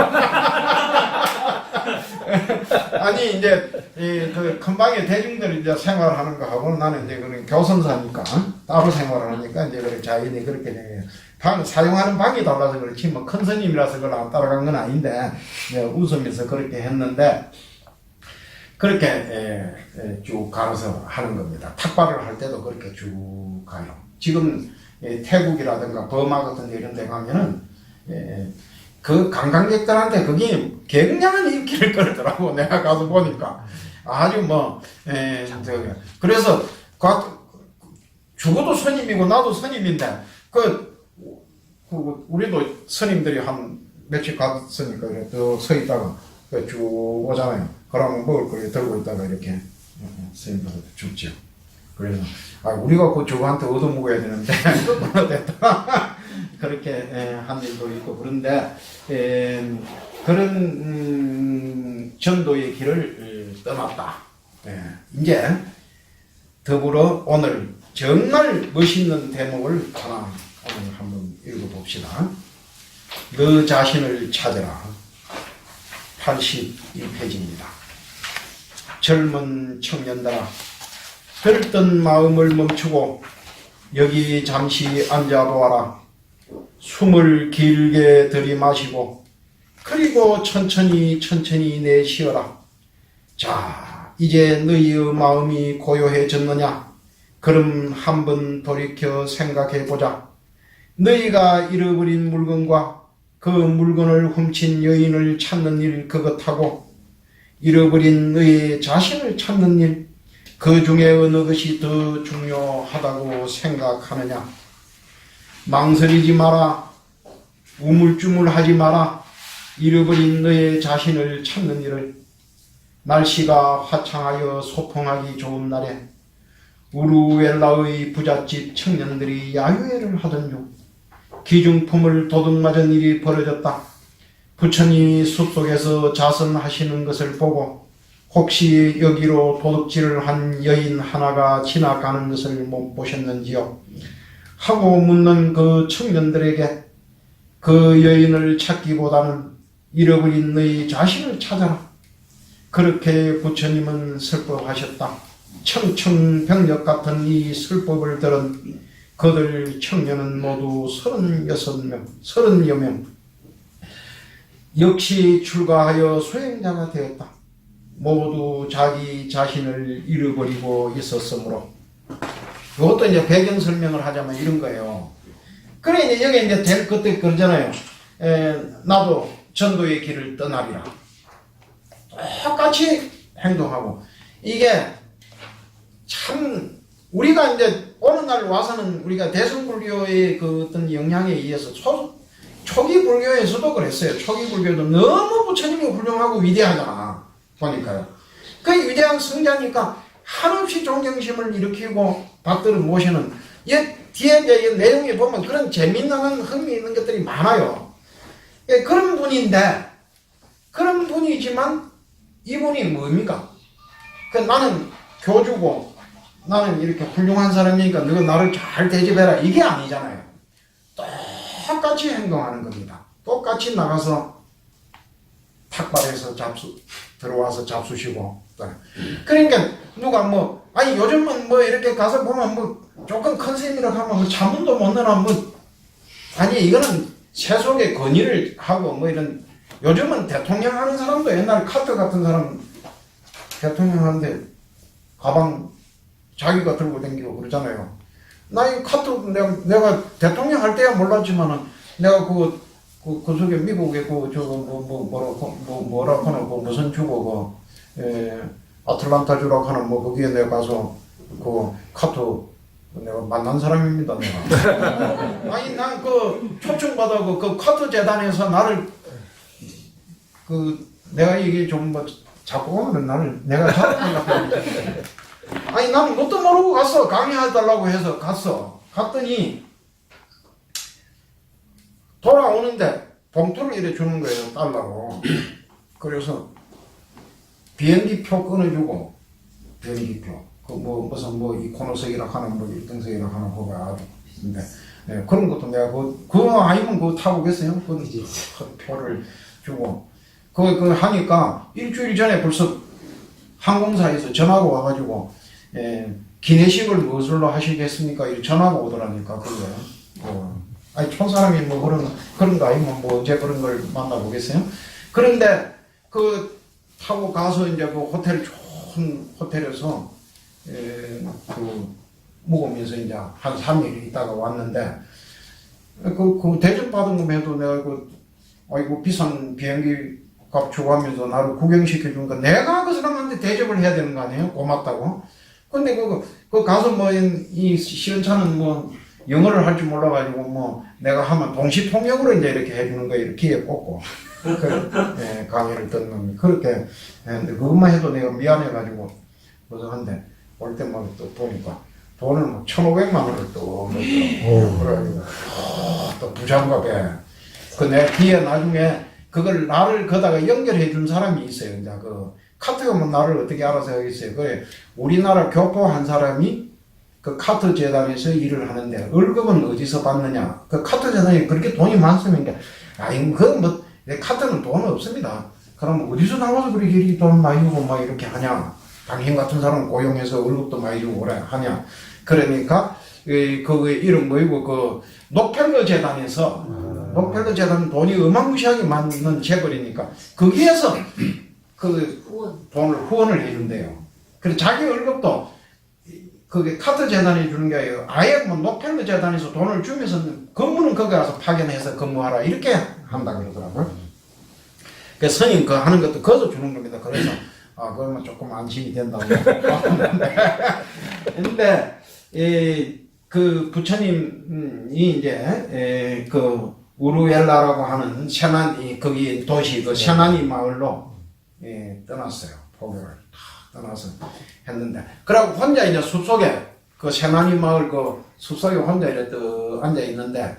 아니 이제 그 큰 방에 대중들이 이제 생활하는 거 하고 나는 이제 그런 교선사니까 따로 생활하니까 이제 그렇게 자연히 그렇게 방 사용하는 방이 달라서 그렇지 뭐 큰 스님이라서 그걸 안 따라간 건 아닌데 웃으면서 그렇게 했는데 그렇게 쭉 가서 하는 겁니다. 탁발을 할 때도 그렇게 쭉 가요. 지금 태국이라든가 버마 같은 데 이런 데 가면은 그 관광객들한테 그게 굉장한 인기를 끌더라고. 내가 가서 보니까 아주 뭐 그래서 죽어도 스님이고 나도 스님인데 우리도 스님들이 한 며칠 갔으니까 또 서 있다가 쭉 오잖아요. 그러면 먹을 거 들고 있다가 이렇게 스님들한테 줍죠. 그래서 우리가 그 저한테 얻어먹어야 되는데 얼마나 됐다. 그렇게 한 일도 있고 그런데 그런 전도의 길을 떠났다. 이제 더불어 오늘 정말 멋있는 대목을 하나 오늘 한번 읽어봅시다. 너 자신을 찾아라. 82페이지입니다. 젊은 청년들아, 들뜬 마음을 멈추고 여기 잠시 앉아보아라. 숨을 길게 들이마시고 그리고 천천히 내쉬어라. 자, 이제 너희의 마음이 고요해졌느냐? 그럼 한번 돌이켜 생각해보자. 너희가 잃어버린 물건과 그 물건을 훔친 여인을 찾는 일 그것하고 잃어버린 너희 자신을 찾는 일, 그 중에 어느 것이 더 중요하다고 생각하느냐? 망설이지 마라. 우물쭈물하지 마라. 잃어버린 너의 자신을 찾는 일을. 날씨가 화창하여 소풍하기 좋은 날에 우루엘라의 부잣집 청년들이 야유회를 하던 중 기중품을 도둑맞은 일이 벌어졌다. 부처님이 숲속에서 자선하시는 것을 보고 혹시 여기로 도둑질을 한 여인 하나가 지나가는 것을 못 보셨는지요? 하고 묻는 그 청년들에게 그 여인을 찾기보다는 잃어버린 너희 자신을 찾아라. 그렇게 부처님은 설법하셨다. 청천벽력 같은 이 설법을 들은 그들 청년은 모두 30여 명. 역시 출가하여 수행자가 되었다. 모두 자기 자신을 잃어버리고 있었으므로. 이것도 이제 배경 설명을 하자면 이런 거예요. 그래, 이제 여기 이제 그때 그러잖아요. 나도 전도의 길을 떠나리라. 똑같이 행동하고. 이게 참, 우리가 이제 어느 날 와서는 우리가 대승불교의 그 어떤 영향에 의해서 초기 불교에서도 그랬어요. 초기 불교도 너무 부처님이 훌륭하고 위대하잖아. 보니까요. 그 위대한 성자니까 한없이 존경심을 일으키고 받들어 모시는, 뒤에 이제 내용에 보면 그런 재미있는 흥미있는 것들이 많아요. 그런 분인데, 그런 분이지만 이분이 뭡니까? 나는 교주고 나는 이렇게 훌륭한 사람이니까 너가 나를 잘 대접해라, 이게 아니잖아요. 똑같이 행동하는 겁니다. 똑같이 나가서 탁발해서 들어와서 잡수시고. 그러니까 누가 아니 요즘은 이렇게 가서 보면 조금 큰 스님이라고 하면 자문도 못 내나 아니 이거는 세속의 건의를 하고 이런. 요즘은 대통령 하는 사람도 옛날 카트 같은 사람 대통령 하는데 가방 자기가 들고 다니고 그러잖아요. 나 이 카트 내가 대통령 할 때야 몰랐지만은 내가 그 속에 미국에 뭐라고 하나 무슨 주고 아틀란타 주라고 하는 거기에 내가 가서 그 카트 내가 만난 사람입니다, 내가. 아니 난 초청받아 그 카트 재단에서 나를 내가 이게 좀 자꾸 오면 내가 잡아간다. 아니 나는 뭣도 모르고 갔어. 강의해달라고 해서 갔더니 돌아오는데 봉투를 이래 주는 거예요, 달라고. 그래서 비행기표 끊어주고, 비행기표 무슨 이코노석이라 하는 1등석이라 하는 거가 있는데, 그런 것도 내가 그거 아니면 그거 타고 오겠어요? 표를 주고. 그거 하니까 일주일 전에 벌써 항공사에서 전화가 와가지고, 기내식을 무엇으로 하시겠습니까? 이렇게 전화가 오더라니까, 그거요. 아니, 촌사람이 그런 거 아니면 언제 그런 걸 만나보겠어요? 그런데, 타고 가서 이제 좋은 호텔에서, 묵으면서 이제 한 3일 있다가 왔는데, 대접 받은 거 해도 내가 아이고, 비싼 비행기 값 주고 하면서 나를 구경시켜 준 거, 내가 그 사람한테 대접을 해야 되는 거 아니에요? 고맙다고. 근데 가서 이 시원찮은 영어를 할 줄 몰라가지고 내가 하면 동시통역으로 이제 이렇게 해주는 거 이렇게 귀에 꽂고 강의를 듣는 그렇게 했는데 그것만 해도 내가 미안해가지고 그런데 올 때 또 보니까 돈을 1,500만 원을 또 그래가지고 또 부장과 내 뒤에 나중에 그걸 나를 거다가 연결해 준 사람이 있어요. 이제 카트가 나를 어떻게 알아서 하겠어요. 그래, 우리나라 교포한 사람이 그 카트 재단에서 일을 하는데 월급은 어디서 받느냐? 그 카트 재단이 그렇게 돈이 많으면 카트는 돈 없습니다. 그럼 어디서 나와서 그렇게 이렇게 돈 많이 주고 이렇게 하냐? 당신 같은 사람 고용해서 월급도 많이 주고 그래 하냐? 그러니까 그 이름 뭐이고 그 록펠러 재단에서 록펠러 재단 돈이 어마무시하게 많은 재벌이니까 거기에서 그 돈을 후원을 해준대요. 그래서 자기 월급도 그게 카터 재단이 주는 게 아니고 아예 뭐 록펠러 재단에서 돈을 주면서 근무는 거기 가서 파견해서 근무하라 이렇게 한다 그러더라고요. 그 스님 그 하는 것도 거저 주는 겁니다. 그래서 그러면 조금 안심이 된다고. 근데 그 부처님이 이제 그 우루엘라라고 하는 샤나니 거기 도시 그 샤나니 마을로 떠났어요. 포교를 떠나서 했는데 그러고 혼자 이제 숲속에 그 샤나니 마을 그 숲속에 혼자 이렇게 앉아 있는데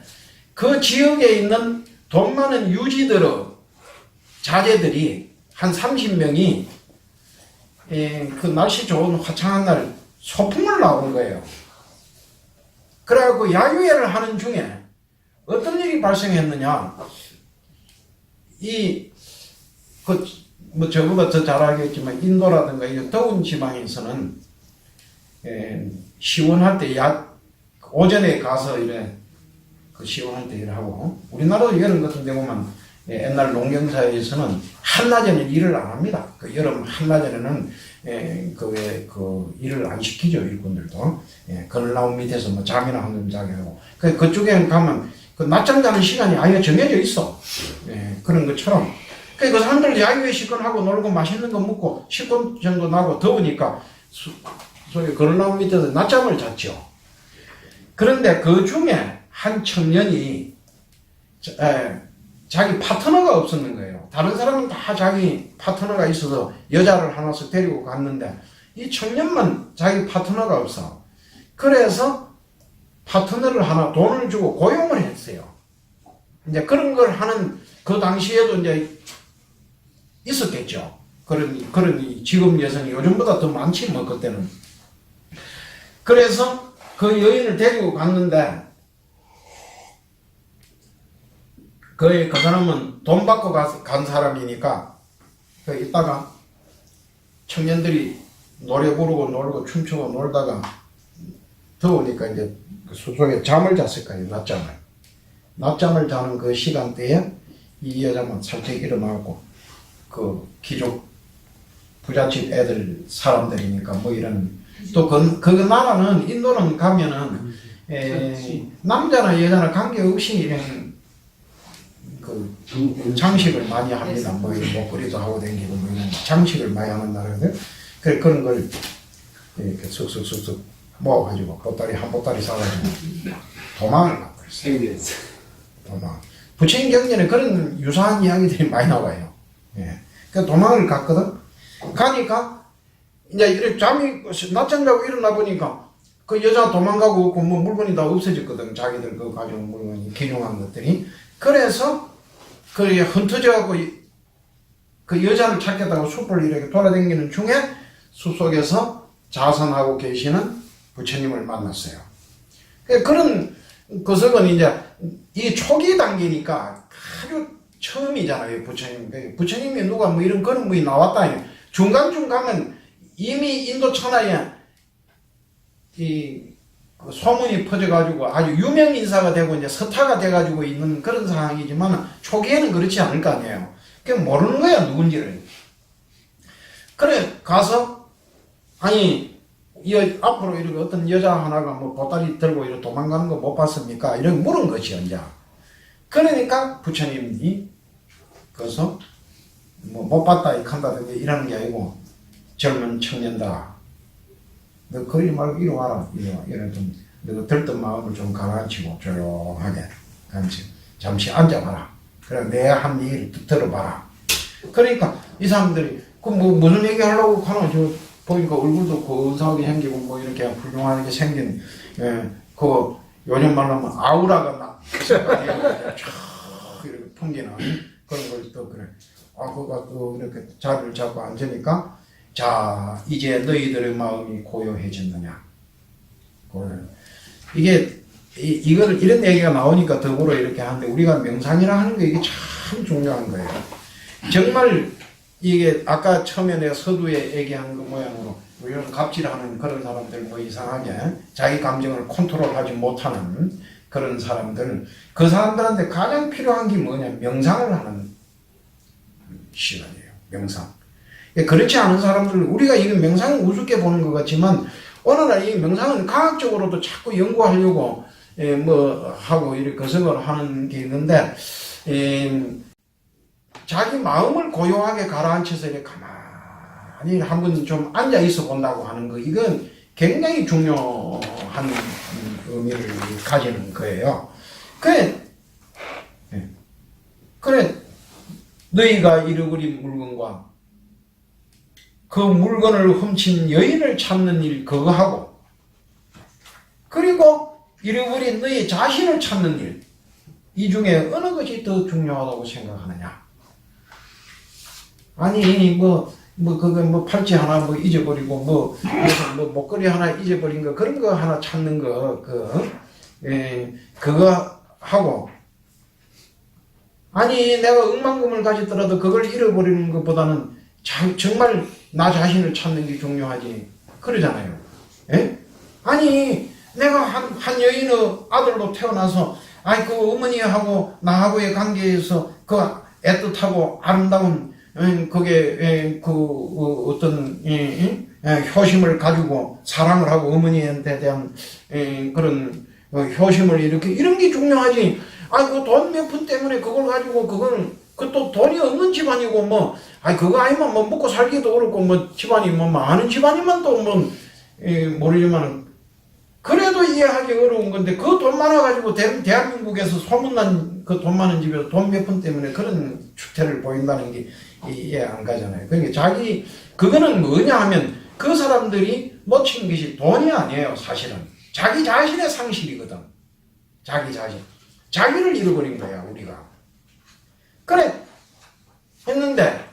그 지역에 있는 돈 많은 유지들의 자제들이 한 30명이 그 날씨 좋은 화창한 날 소풍을 나온 거예요. 그래갖고 야유회를 하는 중에 어떤 일이 발생했느냐. 뭐 저보다 더 잘 알겠지만 인도라든가 이 더운 지방에서는 시원할 때 오전에 가서 이래 그 시원할 때 일하고 우리나라도 여름 같은 데 보면 옛날 농경사회에서는 한낮에는 일을 안 합니다. 그 여름 한낮에는 그 일을 안 시키죠. 일꾼들도. 그늘 나무 밑에서 뭐 잠이나 한 점 자게 하고. 그쪽에 가면 그 낮잠 자는 시간이 아예 정해져 있어. 그런 것처럼. 그 사람들 야유회 시건하고 놀고 맛있는 거 먹고 식곤 정도 나고 더우니까 소위 그늘 나무 밑에서 낮잠을 잤죠. 그런데 그 중에 한 청년이 자기 파트너가 없었는 거예요. 다른 사람은 다 자기 파트너가 있어서 여자를 하나씩 데리고 갔는데 이 청년만 자기 파트너가 없어. 그래서 파트너를 하나 돈을 주고 고용을 했어요. 이제 그런 걸 하는 그 당시에도 이제 있었겠죠. 그런 직업 여성이 요즘보다 더 많지 뭐 그때는. 그래서 그 여인을 데리고 갔는데 그 사람은 돈 받고 간 사람이니까 그 이따가 청년들이 노래 부르고 놀고 춤추고 놀다가 더우니까 이제 그 숲속에 잠을 잤을 거예요. 낮잠을 자는 그 시간대에 이 여자만 살짝 일어나고 그 귀족 부잣집 애들 사람들이니까 뭐 이런 또 그 나라는 인도는 가면은 남자나 여자나 관계없이 이런 그 장식을 많이 합니다. 뭐 이런 목걸이도 하고 다니고 뭐 이런 장식을 많이 하는 나라거든. 그래 그런 걸 이렇게 쑥쑥쑥쑥 모아가지고 보따리 한 보따리 사가지고 도망을 갔어요. 도망. 부처님 경전에 그런 유사한 이야기들이 많이 나와요. 그 도망을 갔거든. 가니까 이제 이렇게 낮잠 자고 일어나 보니까 그 여자 도망가고 뭐 물건이 다 없어졌거든. 자기들 그 가져온 물건이 귀중한 것들이. 그래서 그 흩어져갖고 그 여자를 찾겠다고 숲을 이렇게 돌아다니는 중에 숲속에서 자선하고 계시는 부처님을 만났어요. 그런 것은 이제 이 초기 단계니까 아주 처음이잖아요. 부처님이 누가 뭐 이런 그런 분이 나왔다. 중간중간은 이미 인도 천하에 그 소문이 퍼져가지고 아주 유명 인사가 되고 이제 스타가 돼가지고 있는 그런 상황이지만 초기에는 그렇지 않을 거 아니에요. 그냥 모르는 거야 누군지를. 그래 가서 아니 앞으로 이렇게 어떤 여자 하나가 뭐 보따리 들고 이렇게 도망가는 거 못 봤습니까? 이렇게 물은 것이요 이제. 그러니까 부처님이 그래서 뭐 못 봤다 이칸다든지 이러는 게 아니고 젊은 청년들아 너 거리 말고 이리 와라 이래 좀 너 들뜬 마음을 좀 가라앉히고 조용하게 잠시 앉아봐라. 그래 내가 한 얘기를 들어봐라. 그러니까 이 사람들이 그 뭐 무슨 얘기 하려고 하나 저 보니까 얼굴도 근사하게 생기고 뭐 이렇게 훌륭하게 생긴 그 요즘 말로 하면 아우라가 쫙 이렇게 풍기는 그런 걸 또 그래. 그가 또 이렇게 자리를 잡고 앉으니까 자 이제 너희들의 마음이 고요해졌느냐. 이게 이거를 이런 얘기가 나오니까 더불어 이렇게 하는데 우리가 명상이라 하는 게 이게 참 중요한 거예요. 정말 이게 아까 처음에 내가 서두에 얘기한 그 모양으로 이런 갑질하는 그런 사람들, 뭐 이상하게 자기 감정을 컨트롤하지 못하는 그런 사람들, 그 사람들한테 가장 필요한 게 뭐냐? 명상을 하는 시간이에요. 명상. 그렇지 않은 사람들, 우리가 이 명상을 우습게 보는 것 같지만 어느 날 이 명상은 과학적으로도 자꾸 연구하려고 뭐 하고 이렇게 거성을 하는 게 있는데, 자기 마음을 고요하게 가라앉혀서 이렇게 가만히 한번 좀 앉아 있어 본다고 하는 거, 이건 굉장히 중요한 의미를 가지는 거예요. 그래, 너희가 잃어버린 물건과 그 물건을 훔친 여인을 찾는 일, 그거 하고, 그리고 잃어버린 너희 자신을 찾는 일, 이 중에 어느 것이 더 중요하다고 생각하느냐? 아니, 그거 팔찌 하나 잊어버리고, 목걸이 하나 잊어버린 거, 그런 거 하나 찾는 거, 그거 하고, 아니, 내가 억만금을 가졌더라도 그걸 잃어버리는 것보다는 정말 나 자신을 찾는 게 중요하지. 그러잖아요. 예? 아니, 내가 한 여인의 아들로 태어나서, 그 어머니하고 나하고의 관계에서 그 애틋하고 아름다운, 그게, 어떤, 효심을 가지고 사랑을 하고 어머니한테 대한, 그런, 효심을 이런 게 중요하지. 그 돈 몇 푼 때문에 그걸 가지고, 그또 돈이 없는 집안이고, 그거 아니면 먹고 살기도 어렵고, 집안이 많은 집안이면 또 모르지만, 그래도 이해하기 어려운 건데, 그 돈 많아가지고 대한민국에서 소문난 그 돈 많은 집에서 돈 몇 푼 때문에 그런 추태를 보인다는 게 이해 안 가잖아요. 그러니까 그거는 뭐냐 하면, 그 사람들이 놓친 것이 돈이 아니에요, 사실은. 자기 자신의 상실이거든. 자기 자신. 자기를 잃어버린 거야, 우리가. 그래, 했는데,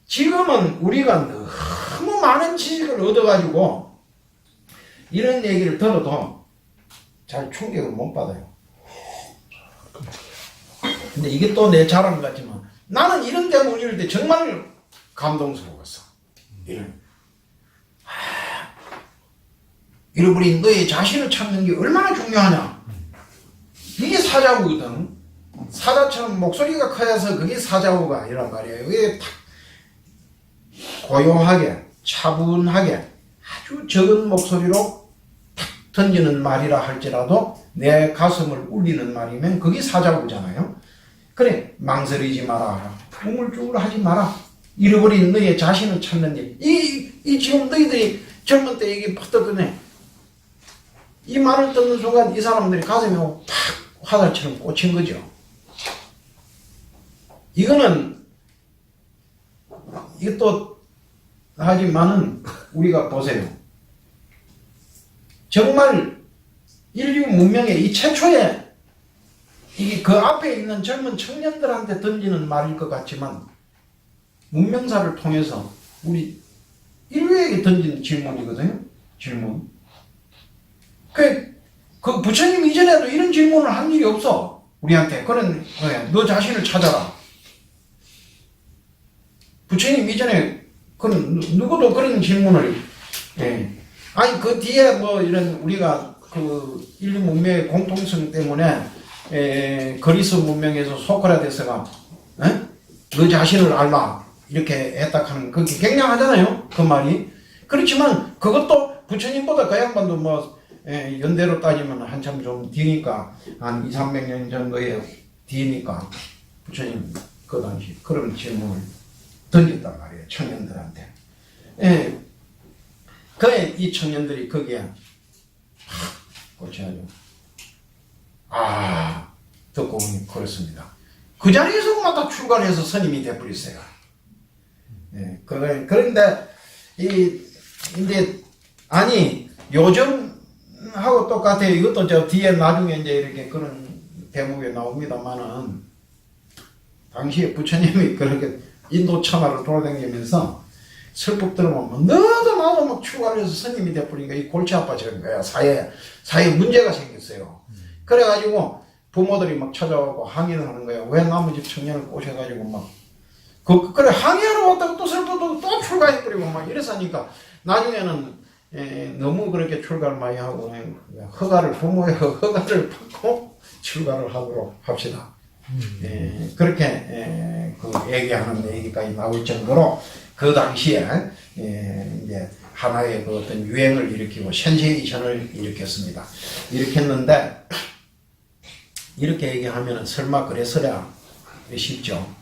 지금은 우리가 너무 많은 지식을 얻어가지고, 이런 얘기를 들어도 잘 충격을 못 받아요. 근데 이게 또 내 자랑 같지만, 나는 이런 데 울릴 때 정말 감동스러웠어. 잃어버린 너의 자신을 찾는 게 얼마나 중요하냐. 이게 사자구거든. 사자처럼 목소리가 커져서 그게 사자구가 아니란 말이에요. 이게 탁 고요하게, 차분하게, 아주 적은 목소리로 탁 던지는 말이라 할지라도 내 가슴을 울리는 말이면 그게 사자구잖아요. 그래, 망설이지 마라. 우물쭈물하지 마라. 잃어버린 너의 자신을 찾는 일. 이 지금 너희들이 젊은 때 얘기 퍼뜩거네. 이 말을 듣는 순간 이 사람들이 가슴에 팍 화살처럼 꽂힌 거죠. 이것도 하지만은 우리가 보세요. 정말 인류 문명의 이 최초의 이게 그 앞에 있는 젊은 청년들한테 던지는 말일 것 같지만 문명사를 통해서 우리 인류에게 던진 질문이거든요. 질문. 그 부처님 이전에도 이런 질문을 한 일이 없어. 우리한테. 너 자신을 찾아라. 부처님 이전에 누구도 그런 질문을, 그 뒤에 이런 우리가 그 인류 문명의 공통성 때문에, 그리스 문명에서 소크라테스가, 너 자신을 알라. 이렇게 했다 하는, 그게 굉장하잖아요. 그 말이. 그렇지만 그것도 부처님보다 그 양반도 연대로 따지면 한참 좀 뒤니까, 한 200~300년 정도의 뒤니까, 부처님 그 당시 그런 질문을 던졌단 말이에요. 청년들한테. 이 청년들이 거기에 꽂혀가지고, 듣고 보니 그렇습니다. 그 자리에서 다 출가해서 스님이 돼버렸어요. 그런데, 요즘하고 똑같아요. 이것도 저 뒤에 나중에 이제 이렇게 그런 대목에 나옵니다만은, 당시에 부처님이 그렇게 인도 천하를 돌아다니면서 설법 들어보면 너도 나도 막 출가를 해서 스님이 돼버리니까 이 골치 아파지는 거야. 사회에 문제가 생겼어요. 그래가지고 부모들이 막 찾아오고 항의를 하는 거야. 왜 나머지 청년을 꼬셔가지고 그래 항의하러 왔다가 또 설법도 또 출가해버리고 막 이래서 하니까 나중에는 너무 그렇게 출가를 많이 하고 허가를 부모의 허가를 받고 출가를 하도록 합시다. 그렇게 그 얘기하는 얘기까지 나올 정도로 그 당시에 이제 하나의 그 어떤 유행을 일으키고 센세이션을 일으켰습니다. 일으켰는데 이렇게 얘기하면 설마 그래서랴 싶죠.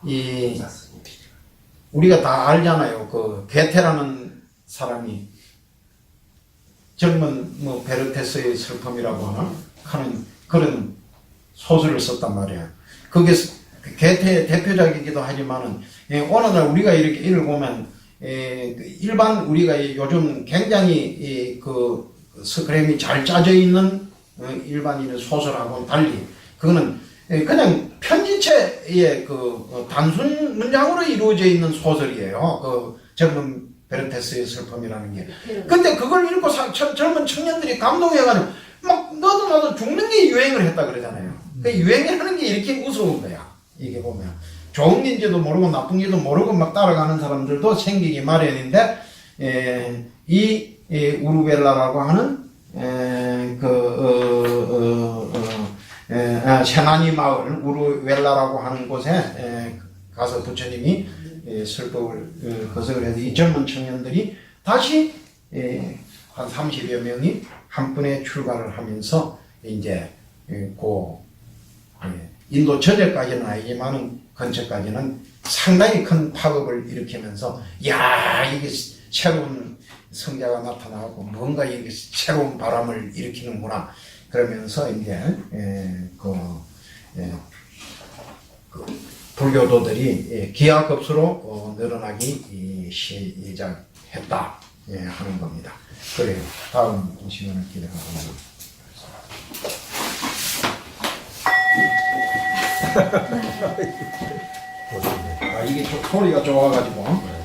이 우리가 다 알잖아요. 그 게테라는 사람이 젊은 뭐 베르테스의 슬픔이라고 하는 그런 소설을 썼단 말이에요. 그게 게테의 대표작이기도 하지만은 어느 날 우리가 이렇게 읽어보면 일반 우리가 요즘 굉장히 그 스크램이 잘 짜져 있는 일반인의 소설하고는 달리 그거는 그냥 편지체의 그 단순 문장으로 이루어져 있는 소설이에요. 그 젊은 베르테스의 슬픔이라는 게. 근데 그걸 읽고 젊은 청년들이 감동해가지고 막 너도 나도 죽는 게 유행을 했다 그러잖아요. 그 유행이라는 게 이렇게 무서운 거야. 이게 보면 좋은 건지도 모르고 나쁜 건지도 모르고 막 따라가는 사람들도 생기기 마련인데 이 우르벨라라고 하는 세나니 마을 우르웰라라고 하는 곳에 가서 부처님이 설법을 거석을 해서 이 젊은 청년들이 다시 한 30여 명이 한 분에 출가를 하면서 이제 인도 전역까지는 아니지만은 근처까지는 상당히 큰 파급을 일으키면서 야 이게 새로운 성자가 나타나고 뭔가 이게 새로운 바람을 일으키는구나 그러면서 이제 그 불교도들이 기하급수로 늘어나기 시작했다 하는 겁니다. 그래요. 다음 시간을 기대하겠습니다. 이게 소리가 좋아가지고.